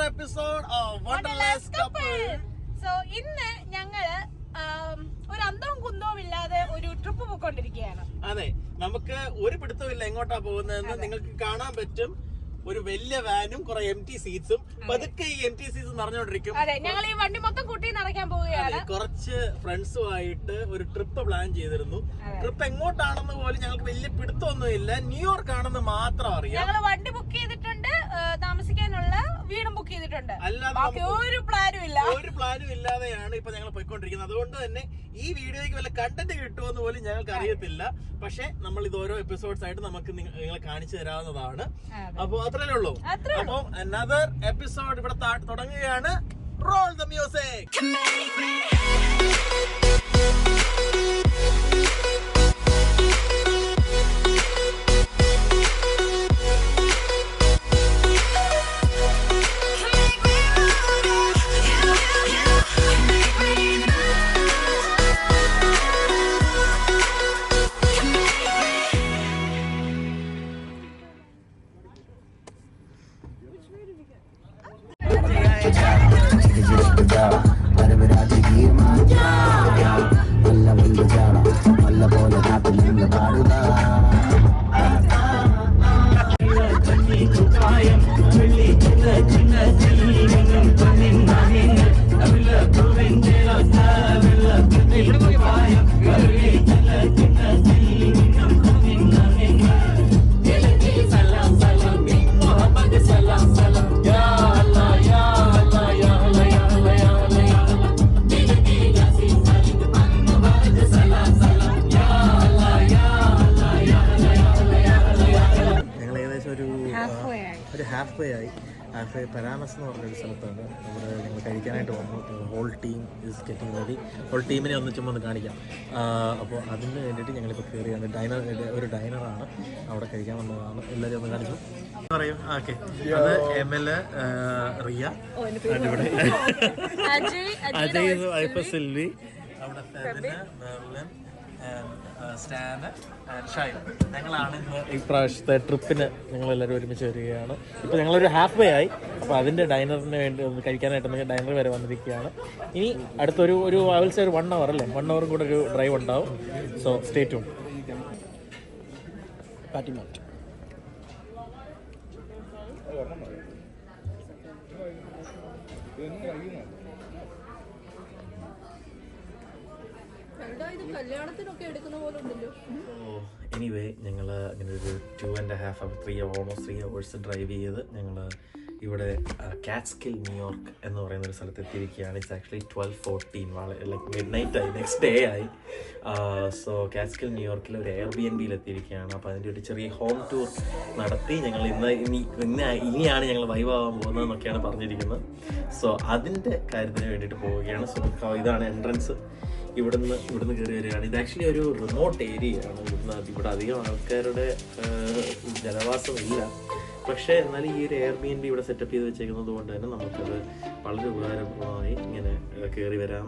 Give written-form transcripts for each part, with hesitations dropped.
episode of Wonderlust Couple. So ഇന്ന് ഞങ്ങള് ഒരു അന്തവും കുന്തവും ഇല്ലാതെ ഒരു ട്രിപ്പ് പോയിക്കൊണ്ടിരിക്കുകയാണ്. അതെ, നമുക്ക് ഒരു പിടുത്തമില്ല എങ്ങോട്ടാ പോകുന്നതെന്ന് നിങ്ങൾക്ക് കാണാൻ പറ്റും. ഒരു വലിയ വാനും കുറെ എംടി സീറ്റ്സും പതുക്കെ ഈ എംടി സീറ്റ്സ് നിറഞ്ഞോണ്ടിരിക്കും. അതെ, ഞങ്ങൾ ഈ വണ്ടി മൊത്തം കൂട്ടി നിറയ്ക്കാൻ പോവുകയാണ്. കുറച്ച് ഫ്രണ്ട്സുമായിട്ട് ഒരു ട്രിപ്പ് പ്ലാൻ ചെയ്തിരുന്നു. ട്രിപ്പ് എങ്ങോട്ടാണെന്ന് പോലും ഞങ്ങൾക്ക് വലിയ പിടുത്തമൊന്നും ഇല്ല. ന്യൂയോർക്ക് ആണെന്ന് മാത്രം അറിയാം. ഞങ്ങൾ വണ്ടി ബുക്ക് ചെയ്തിട്ടുണ്ട്, താമസിക്കാനുള്ള വീടും ബുക്ക് ചെയ്തിട്ടുണ്ട്. അല്ലാതെ ഒരു പ്ലാനും ഇല്ലാതെയാണ് ഇപ്പൊ ഞങ്ങൾ പോയിക്കൊണ്ടിരിക്കുന്നത്. അതുകൊണ്ട് തന്നെ ഈ വീഡിയോയ്ക്ക് വല്ല കണ്ടന്റ് കിട്ടുമെന്ന് പോലും ഞങ്ങൾക്ക് അറിയത്തില്ല. പക്ഷെ നമ്മൾ ഇത് ഓരോ എപ്പിസോഡ്സ് ആയിട്ട് നമുക്ക് നിങ്ങളെ കാണിച്ചു തരാവുന്നതാണ്. അപ്പൊ അത്രേ ഉള്ളൂ. അപ്പൊ another എപ്പിസോഡ് ഇവിടെ തുടങ്ങുകയാണ്. Role the music. പരാമസ് എന്ന് പറഞ്ഞൊരു സ്ഥലത്താണ് ഇവിടെ ഞങ്ങൾ കഴിക്കാനായിട്ട് വന്നു. Whole team is getting ready. Whole ടീമിനെ ഒന്ന് ചുമ്മാ ഒന്ന് കാണിക്കാം. അപ്പോൾ അതിന് വേണ്ടിയിട്ട് ഞങ്ങളിപ്പോൾ കയറിയാണ്. ഒരു ഡൈനറാണ്, അവിടെ കഴിക്കാൻ വന്നതാണ്. എല്ലാവരും ഒന്ന് കാണിച്ചു പറയും. ഓക്കെ, അത് ML റിയ, ഇവിടെ അജയ്, വൈഫ് സിൽവി, അവിടെ ഫെബിന്, മെർലിൻ, സ്റ്റാന്, ഷൈൻ. ഞങ്ങളാണ് ഇന്ന് ഇപ്രാവശ്യത്തെ ട്രിപ്പിന് ഞങ്ങളെല്ലാവരും ഒരുമിച്ച് വരികയാണ്. ഇപ്പോൾ ഞങ്ങളൊരു ഹാഫ് വേ ആയി. അപ്പോൾ അതിൻ്റെ ഡൈനറിന് വേണ്ടി ഒന്ന് കഴിക്കാനായിട്ട് ഡൈനർ വരെ വന്നിരിക്കുകയാണ്. ഇനി അടുത്തൊരു ആവശ്യം ഒരു 1 hour അല്ലേ, 1 hour കൂടെ ഒരു ഡ്രൈവ് ഉണ്ടാവും. So stay tune. പാറ്റിമാറ്റ് എനിവേ ഞങ്ങൾ അങ്ങനെ ഒരു 2.5 hours 3 hours ഡ്രൈവ് ചെയ്ത് ഞങ്ങൾ ഇവിടെ കാറ്റ്സ്കിൽ ന്യൂയോർക്ക് എന്ന് പറയുന്ന ഒരു സ്ഥലത്ത് എത്തിയിരിക്കുകയാണ്. It's actually 12:14, like mid night ആയി, നെക്സ്റ്റ് ഡേ ആയി. സോ കാറ്റ്സ്കിൽ ന്യൂയോർക്കിൽ ഒരു Airbnb എത്തിയിരിക്കുകയാണ്. അപ്പോൾ അതിൻ്റെ ഒരു ചെറിയ ഹോം ടൂർ നടത്തി ഞങ്ങൾ ഇനിയാണ് ഞങ്ങൾ വൈവാകാൻ പോകുന്നതെന്നൊക്കെയാണ് പറഞ്ഞിരിക്കുന്നത്. സോ അതിൻ്റെ കാര്യത്തിന് വേണ്ടിയിട്ട് പോവുകയാണ്. സോ ഇതാണ് എൻട്രൻസ്. ഇവിടുന്ന് കയറി വരികയാണ്. ഇത് ആക്ച്വലി ഒരു റിമോട്ട് ഏരിയയാണ്. ഇവിടെ അധികം ആൾക്കാരുടെ ജനവാസമില്ല. പക്ഷേ എന്നാലും ഈ ഒരു Airbnb ഇവിടെ സെറ്റപ്പ് ചെയ്ത് വെച്ചേക്കുന്നത് കൊണ്ട് തന്നെ നമുക്കത് വളരെ ഉപകാരപ്രദമായി ഇങ്ങനെ കയറി വരാം,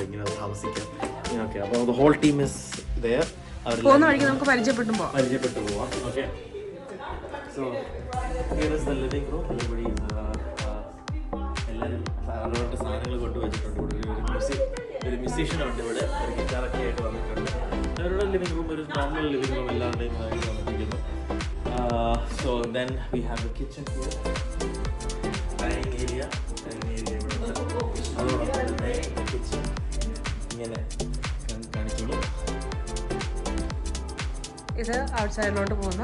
ഇങ്ങനെ താമസിക്കാം, ഇങ്ങനെയൊക്കെ. അപ്പോൾ the whole team is there. നമുക്ക് പരിചയപ്പെട്ടു പോവാം. Okay, so here is the living room. എല്ലാവരും അവരവരുടെ സാധനങ്ങൾ കൊണ്ടുവച്ചിട്ടുണ്ട്. ഇവിടെ ഒരു മ്യൂസീഷ്യനുണ്ട്, ഇവിടെ ഒരു ഗിറ്റാറൊക്കെ ആയിട്ട് വന്നിട്ടുണ്ട്. അവരുടെ ലിവിംഗ് റൂം ഒരു നോർമൽ ലിവിംഗ് റൂം എല്ലാവരുടെയും ആയിട്ട് വന്നിരിക്കുന്നു. So then we have the kitchen here, dining area ഇവിടെ അതോടൊപ്പം തന്നെ കിച്ചൺ ഇങ്ങനെ കാണിക്കുന്നു. ഇത് ഔട്ട്സൈഡിലോട്ട് പോകുന്ന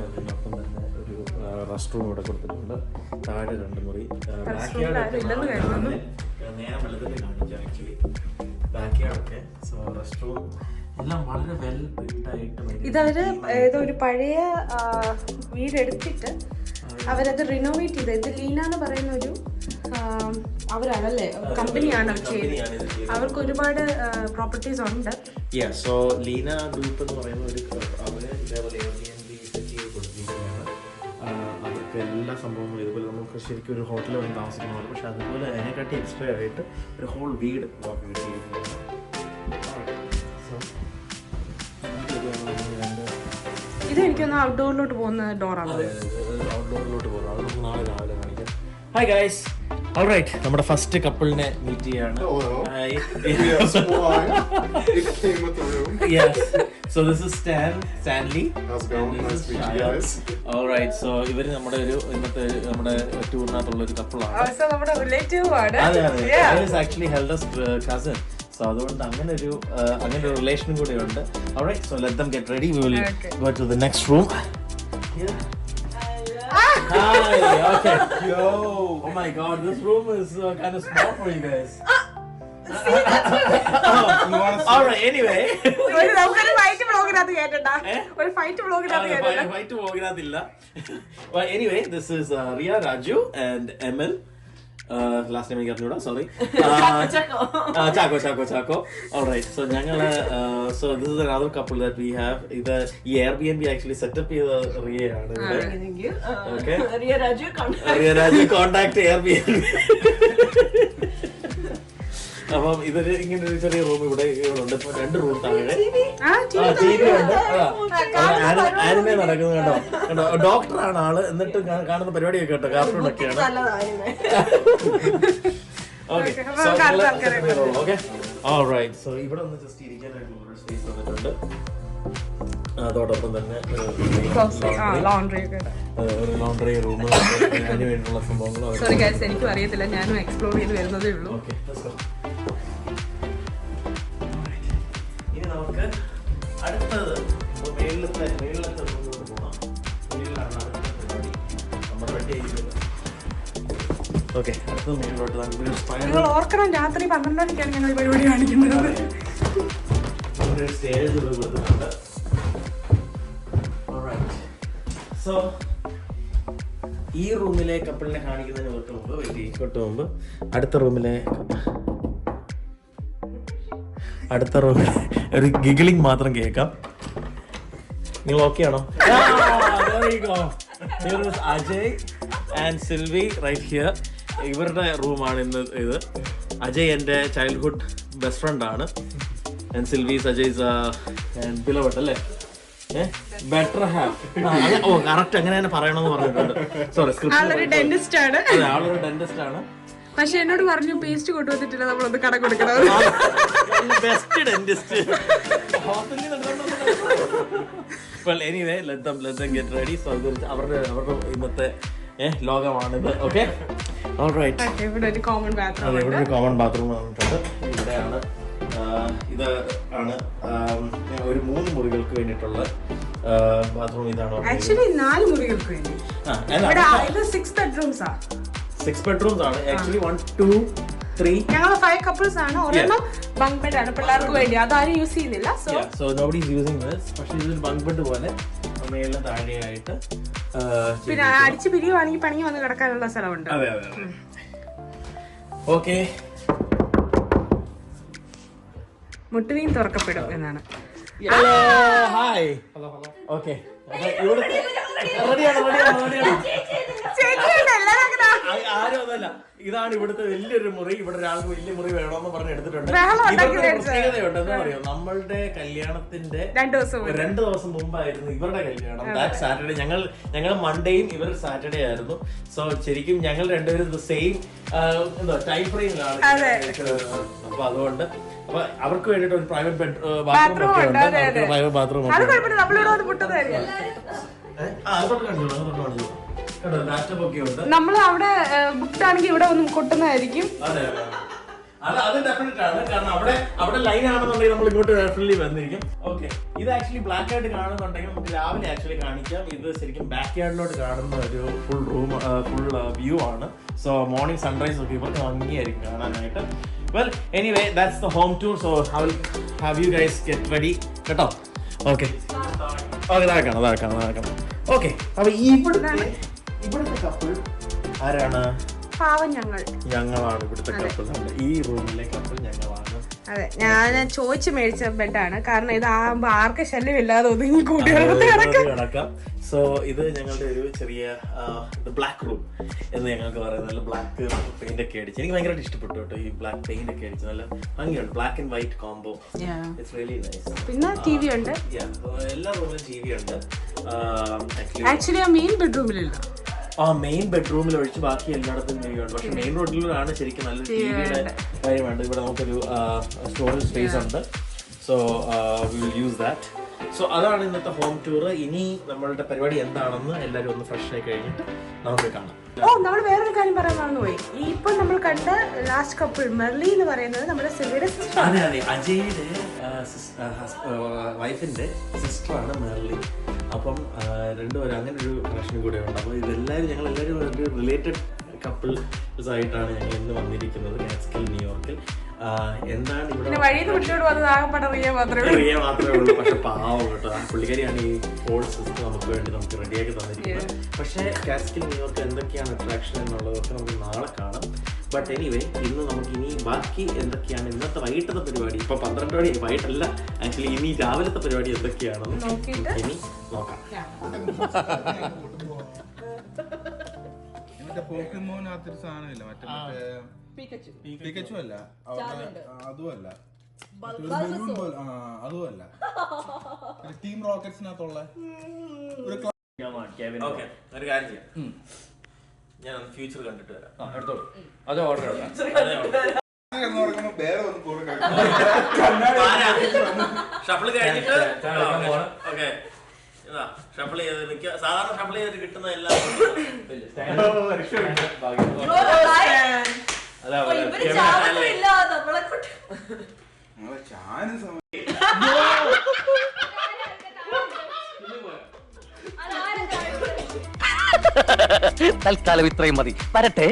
അതിനൊപ്പം തന്നെ ഒരു റെസ്റ്റ് റൂം ഇവിടെ കൊടുത്തിട്ടുണ്ട്. താഴെ 2 മുറി. നേരം വെള്ളത്തിൽ കാണിച്ചു ആക്ച്വലി ബാക്കിയാടൊക്കെ. സോ റെസ്റ്റ് റൂം എല്ലാം വളരെ വെൽ ബിൽഡ് ആയിട്ട്. ഇതവര് ഏതോ ഒരു പഴയ വീടെടുത്തിട്ട് അവരത് റിനോവേറ്റ് ചെയ്ത്, ഇത് ലീന എന്ന് പറയുന്ന ഒരു അവരാണല്ലേ, കമ്പനിയാണ് ചെയ്തത്. അവർക്ക് ഒരുപാട് പ്രോപ്പർട്ടീസ് ഉണ്ട്. സോ ലീന ഗ്രൂപ്പ് എന്ന് പറയുന്ന ഒരു അവര് ഇതേപോലെ Airbnb സെറ്റ് ചെയ്ത് കൊടുത്തിരിക്കുകയാണ്. അവർക്ക് എല്ലാ സംഭവങ്ങളും ഇതുപോലെ നമുക്ക് ശരിക്കും ഒരു ഹോട്ടലിൽ വന്ന് താമസിക്കുന്ന പോലെ, പക്ഷെ അതുപോലെ അതിനെക്കാട്ടി എക്സ്ട്രാ ആയിട്ട് ഒരു ഹോൾ വീട് ചെയ്തിരിക്കുകയാണ്. ഇത് എനിക്കൊന്ന് ഔട്ട്ഡോറിലോട്ട് പോകുന്ന ഡോറാണ്. ഔട്ട്ഡോറിലോട്ട് പോകുന്നത് അത് നമുക്ക് നാളെ രാവിലെ കാണിക്കാം. ഹായ് ഗൈസ്, ഓൾറൈറ്റ്, നമ്മുടെ ഫസ്റ്റ് കപ്പിളിനെ മീറ്റ് ചെയ്യാണ്. Yes, so this is Stanley. How's it going? Nice to meet you guys. Alright, so ഇവര് നമ്മുടെ ഒരു ഇന്നത്തെ നമ്മുടെ ടൂറിനകത്തുള്ള ഒരു കപ്പിളാണ്. നമ്മുടെ റിലേറ്റീവ് ആണ്. അതെ, ആക്ച്വലി ഹെൽഡസ് കസിൻ. സോ അതുകൊണ്ട് അങ്ങനെ ഒരു റിലേഷനും കൂടെ ഉണ്ട്. Alright, so let them get ready. We will go to the next room. Yeah. Hi. Okay. Yo. Oh my God, this room is kind of small for you guys. Alright, anyway. നമുക്കൊരു fight വ്ലോഗിനകത്ത് കേട്ടണ്ടാ. ഒരു fight വ്ലോഗിനകത്ത് കേട്ടണ്ടാ. Fight വ്ലോഗിനകത്തില്ല. Well, anyway, this is Ria, Raju and Emil. Last name I got sorry. Chaco. All right. So so this is another couple that we have. The Airbnb actually set up here. Ria. Thank you. Okay. Ria Raju contact Airbnb. അപ്പം ഇതൊരു ഇങ്ങനെ ഒരു ചെറിയ room ഇവിടെ ഉണ്ട്. ഇപ്പൊ 2 room താഴെ TV ഉണ്ട്. ആനിമേ നടക്കുന്നത് കണ്ടോ. ഡോക്ടറാണ് ആള്, എന്നിട്ട് കാണുന്ന പരിപാടിയൊക്കെ കേട്ടോ, കാർട്ടൂൺ ഒക്കെയാണ്. Okay, alright. സോ ഇവിടെ ഒന്ന് ജസ്റ്റ് ഇരിക്കാനായിട്ടുള്ള സ്പേസ് വന്നിട്ടുണ്ട്. അതോടൊപ്പം തന്നെ ഒരു ലോണ്ടറി റൂം, അതിന് വേണ്ടിയുള്ള സംഭവങ്ങളും. സോറി ഗൈസ്, എനിക്കും അറിയത്തില്ല, ഞാനും എക്സ്പ്ലോർ ചെയ്ത് വരുന്നതേ ഉള്ളൂ. ഓക്കെ, ഇനി നമുക്ക് അടുത്തത് മേളിലത്തെ റൂമിലോട്ട് പോകാം. മേളിലാണ് അടുത്ത പരിപാടി നമ്മുടെ വണ്ടി ആയിരിക്കുന്നത്. ഓക്കെ, അടുത്തത് മേളിലോട്ട് നിങ്ങൾ ഓർക്കണം, രാത്രി 12 മണിക്കാണ് ഞങ്ങൾ ഈ പരിപാടി കാണിക്കുന്നത്. ഒരു സ്റ്റേജ് കൊടുത്തിട്ടുണ്ട്. സോ ഈ റൂമിലെ കപ്പിളിനെ കാണിക്കുന്നതിന് തൊട്ട് മുമ്പ് അടുത്ത റൂമിലെ ഒരു ഗിഗിളിംഗ് മാത്രം കേൾക്കാം. നിങ്ങൾ ഓക്കെ ആണോ? Ajay and Silvi right here. ഇവരുടെ റൂമാണ് ഇന്ന് ഇത്. അജയ് എൻ്റെ ചൈൽഡ്ഹുഡ് ബെസ്റ്റ് ഫ്രണ്ട് ആണ്. ആൻഡ് സിൽവി അജയ്സ് ബിലവഡ് അല്ലേ? Better half. ഓ കറക്റ്റ്, അങ്ങനെ തന്നെ പറയണമെന്ന് പറഞ്ഞിട്ടുണ്ട്. സോറി, ആളൊരു ഡെന്റിസ്റ്റ് ആണ്. ആളൊരു ഡെന്റിസ്റ്റ് ആണ്. പക്ഷെ എന്നോട് പറഞ്ഞു പേസ്റ്റ് കൊണ്ടുവന്നിട്ടില്ല, നമ്മളൊന്ന് കട കൊടുക്കണം. Best dentist. Well, anyway, let them get ready. So അവരുടെ ഇന്നത്തെ ലോകമാണിത്. Okay, alright. ഇവിടെ ഒരു കോമൺ ബാത്റൂം. അതെ, ഇവിടെ ഒരു കോമൺ ബാത്റൂം വന്നിട്ടുണ്ട്. ഇവിടെയാണ് ഇത് ആണ് ഒരു 3 മുറികൾക്ക് വേണ്ടിയിട്ടുള്ള ബാത്റൂം. ഇതാണ് ആക്ച്വലി 4 മുറികൾക്ക് വേണ്ടി. 6 ബെഡ്റൂംസ് ആണ്. 6 ബെഡ്റൂംസ് ആണ് ആക്ച്വലി. 1 2 3. ഞങ്ങൾ 5 കപ്പിൾസ് ആണ്. ഒരെണ്ണം ബങ്ക് ബെഡ് ആണ് പിള്ളേർക്ക് വേണ്ടി, അതാരും യൂസ് ചെയ്യുന്നില്ല. So nobody is using this. പക്ഷേ ഇതൊരു ബങ്ക് ബെഡ് പോലെ മേളിലും താഴെയായിട്ട്. പിന്നെ അടിച്ച് പിരിയുവാണെങ്കിൽ പണിക്ക് വന്ന് കിടക്കാനുള്ള സ്ഥലമുണ്ട്. അതെ. ഓക്കെ, മുട്ടുവീൻ തുറക്കപ്പെടും എന്നാണ്. ഹായ്. ഓക്കെ, റെഡിയാണ്. ആരും അതല്ല, ഇതാണ് ഇവിടുത്തെ വലിയൊരു മുറി. ഇവിടെ ഒരാൾക്ക് വലിയ മുറി വേണമെന്ന് പറഞ്ഞ് എടുത്തിട്ടുണ്ട്. പ്രത്യേകതയുണ്ട്. എന്താ പറയുക, നമ്മളുടെ കല്യാണത്തിന്റെ 2 ദിവസം മുമ്പായിരുന്നു ഇവരുടെ കല്യാണം. That Saturday. ഞങ്ങൾ മൺഡേയും ഇവർ സാറ്റർഡേ ആയിരുന്നു. സോ ശരിക്കും ഞങ്ങൾ രണ്ടുപേരും സെയിം ടൈം ഫ്രെയിമിലാണ്. അപ്പൊ അതുകൊണ്ട് അവർക്ക് വേണ്ടിട്ട് ഒരു പ്രൈവറ്റ് ബാത്റൂം ഒക്കെ ഉണ്ട്. പ്രൈവറ്റ് ബാത്റൂം നമ്മൾ അവിടെ ബുക്ക് ആണെങ്കിൽ ഇവിടെ ഒന്നും കൊട്ടുന്നതായിരിക്കും. അത് ഡെഫിനറ്റ് ആണ്. കാരണം അവിടെ ലൈൻ ആണെന്നുണ്ടെങ്കിൽ നമ്മൾ ഇങ്ങോട്ട് ഡെഫിനറ്റ്ലി വന്നിരിക്കും. ഓക്കെ, ഇത് ആക്ച്വലി ബ്ലാക്ക് ആയിട്ട് കാണുന്നുണ്ടെങ്കിൽ നമുക്ക് രാവിലെ ആക്ച്വലി കാണിക്കാം. ഇത് ശരിക്കും ബാക്ക് യാർഡിലോട്ട് കാണുന്ന ഒരു ഫുൾ വ്യൂ ആണ്. സോ മോർണിംഗ് സൺറൈസ് ഒക്കെ ഇവർക്ക് ഭംഗിയായിരിക്കും കാണാനായിട്ട്. Well, anyway, that's the home tour. So I will have you guys get ready. കേട്ടോ? Okay. അതാക്കണം. Okay. അപ്പൊ ഇവിടുത്തെ കപ്പിൾ ആരാണ്? പാവം ഞങ്ങളാണ് ഇവിടുത്തെ കപ്പിൾ. ഈ റൂമിലെ കപ്പിൾ ഞങ്ങളാണ്. അതെ, ഞാൻ ചോദിച്ചു മേടിച്ച ബെഡാണ്. കാരണം ഇതാകുമ്പോ ആർക്കും ശല്യമില്ലാതെ ഒതുങ്ങി കൂട്ടികളത്ത് കിടക്കാം. സോ ഇത് ഞങ്ങളുടെ ഒരു ചെറിയ ബ്ലാക്ക് റൂം എന്ന് ഞങ്ങൾക്ക് പറയുന്നത്. നല്ല ബ്ലാക്ക് പെയിന്റ് ഒക്കെ അടിച്ച് എനിക്ക് ഭയങ്കരമായിട്ട് ഇഷ്ടപ്പെട്ടു കേട്ടോ. ഈ ബ്ലാക്ക് പെയിന്റ് ഒക്കെ അടിച്ച് നല്ല ഭംഗിയുണ്ട്. Black and white combo. It's really nice. പിന്നെ TV ഉണ്ട്. എല്ലാ റൂമിലും TV ഉണ്ട്. ആക്ച്വലി ആ മെയിൻ ബെഡ്റൂമിലില്ല. ആ മെയിൻ ബെഡ്റൂമിൽ ഒഴിച്ച് ബാക്കി എല്ലായിടത്തും ടി വി ഉണ്ട്. പക്ഷെ മെയിൻ റോഡിലാണ് ശരിക്കും നല്ലൊരു ടിവിയുടെ കാര്യമുണ്ട്. ഇവിടെ നമുക്കൊരു സ്റ്റോറേജ് സ്പേസ് ഉണ്ട്. So we will use that. So അതാണ് ഇന്നത്തെ ഹോം ടൂർ. ഇനി നമ്മളുടെ പരിപാടി എന്താണെന്ന് എല്ലാവരും ഒന്ന് ഫ്രഷ് ആയി കഴിഞ്ഞിട്ട് നമുക്ക് കാണാം. നമ്മൾ വേറൊരു കാര്യം പറയാൻ മറന്നുപോയി. ഇപ്പൊ നമ്മൾ കണ്ട ലാസ്റ്റ് കപ്പിൾ മെർലി എന്ന് പറയുന്നത് നമ്മുടെ സിൽവിയുടെ സിസ്റ്റർ. അതെ അതെ, അജയുടെ വൈഫിന്റെ സിസ്റ്ററാണ് മെർലി. അപ്പം രണ്ടുപേരും അങ്ങനെ ഒരു കണക്ഷൻ കൂടെ ഉണ്ട്. അപ്പോൾ ഇതെല്ലാവരും ഞങ്ങൾ എല്ലാവരും ഒരു റിലേറ്റഡ് കപ്പിൾസ് ആയിട്ടാണ് ഞങ്ങൾ ഇന്ന് വന്നിരിക്കുന്നത് കാറ്റ്സ്കിൽ ന്യൂയോർക്കിൽ. എന്താണ് ഇവിടെ റിയ മാത്രമേ ഉള്ളൂ. പക്ഷെ പാവം കേട്ടോ, ആ പുള്ളിക്കാരിയാണ് ഈ ഹോൾ സിസ്റ്റം നമുക്ക് വേണ്ടി നമുക്ക് റെഡിയാക്കി തന്നിരിക്കുന്നത്. പക്ഷേ കാറ്റ്സ്കിൽ ന്യൂയോർക്ക് എന്തൊക്കെയാണ് അട്രാക്ഷൻ എന്നുള്ളതൊക്കെ നമുക്ക് നാളെ കാണാം. ബട്ട് എനിവേ ഇന്ന് നമുക്ക് ഇനി ബാക്കി എന്തൊക്കെയാണ് ഇന്നത്തെ വൈകിട്ടത്തെ പരിപാടി. ഇപ്പൊ 12 മണി വൈകിട്ടല്ല, ആക്ച്വലി ഇനി രാവിലത്തെ പരിപാടി എന്തൊക്കെയാണെന്ന് ഇനി നോക്കാം. പോക്കിമോനകത്തൊരു സാധനമില്ല, പിക്കച്ചു അല്ല, അതുമല്ല, അതുമല്ല, ടീം റോക്കറ്റ്സിനകത്തുള്ള ഒരു ഒരു കാര്യം ചെയ്യാം, ഞാൻ ഫ്യൂച്ചർ കണ്ടിട്ട് വരാം. എടുത്തോളൂ, അത് ഓർഡർ ഷഫിൾ കഴിഞ്ഞിട്ട് ഷഫിൾ ചെയ്ത് മിക്ക സാധാരണ ഷഫിൾ ചെയ്തിട്ട് കിട്ടുന്ന എല്ലാം തൽക്കാലം ഇത്രയും മതി. വരട്ടെ.